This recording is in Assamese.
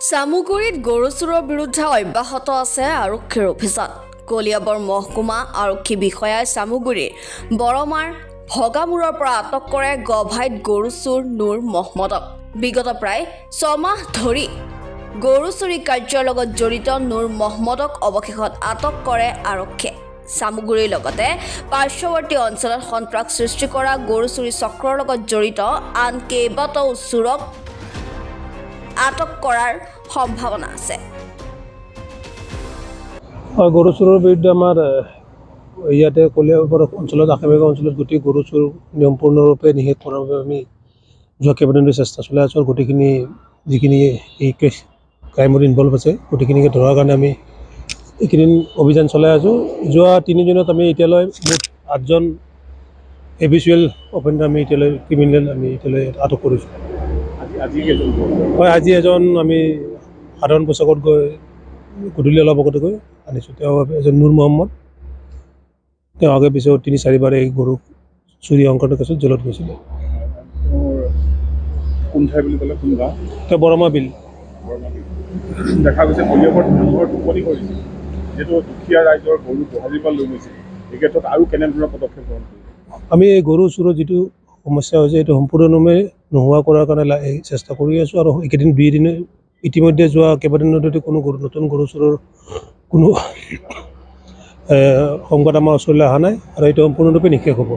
চামুগুৰিত গৰু চোৰৰ বিৰুদ্ধে অব্যাহত আছে আৰক্ষীৰ অভিযান। কলিয়াবৰ মহকুমা আৰক্ষী বিষয়াই চামুগুৰিৰ বৰমাৰ ভগামূৰৰ পৰা আটক কৰে গভাইত গৰু চোৰ নুৰ মহম্মদক। বিগত প্ৰায় 6 মাহ ধৰি গৰু চুৰি কাৰ্যৰ লগত জড়িত নুৰ মহম্মদক অৱশেষত আটক কৰে আৰক্ষীয়ে। চামুগুৰিৰ লগতে পাৰ্শ্বৱৰ্তী অঞ্চলত সন্ত্ৰাস সৃষ্টি কৰা গৰু চুৰি চক্ৰৰ লগত জড়িত আন কেইবাটাও চোৰক আটক কৰাৰ সম্ভাৱনা আছে। গৰু চোৰৰ বিৰুদ্ধে আমাৰ ইয়াতে কলিয়াবৰ অঞ্চলত আশে-পাশে অঞ্চলত গোটেই গৰু চোৰ নিয়মপূৰ্ণৰূপে নিষেধ কৰাৰ বাবে আমি যোৱা কেইবাদিনো চেষ্টা চলাই আছোঁ। গোটেইখিনি যিখিনি এই কেছ ক্ৰাইমত ইনভলভ আছে গোটেইখিনিকে ধৰাৰ কাৰণে আমি এইকেইদিন অভিযান চলাই আছোঁ। যোৱা 3 দিনত আমি এতিয়ালৈ মুঠ 8জন এবিচুৱেল অফেণ্ডাৰ আমি এতিয়ালৈ ক্ৰিমিনেল আমি এতিয়ালৈ আটক কৰিছোঁ। হয়, আজি এজন আমি সাধাৰণ পোছাকত গৈ গধূলি অলপ আগতে গৈ আনিছোঁ। তেওঁ এজন নুৰ মহম্মদ। তেওঁ আগে পিছত 3-4বাৰ এই গৰু চুৰি সংক্ৰান্ত কেছত জেলত গৈছিলে। কোন ঠাই বুলি ক'লে, কোন গাঁও? তেওঁ বৰমা বিল। দেখা গৈছে কলিয়াবৰ মানুহৰ টোপনি কৰিছে, যিহেতু দুখীয়া ৰাইজৰ গৰু গোহালিৰ পৰা লৈ গৈছে। এই ক্ষেত্ৰত আৰু কেনেধৰণৰ পদক্ষেপ গ্ৰহণ কৰিব? আমি এই গৰু চোৰৰ যিটো সমস্যা হৈছে এইটো সম্পূৰ্ণৰূপে নোহোৱা কৰাৰ কাৰণে চেষ্টা কৰি আছোঁ। আৰু এইকেইদিন 2 দিনে ইতিমধ্যে যোৱা কেইবাদিনৰ ধৰি কোনো নতুন গৰু চোৰৰ কোনো সংবাদ আমাৰ ওচৰলৈ অহা নাই আৰু এইটো সম্পূৰ্ণৰূপে নিষেধ হ'ব।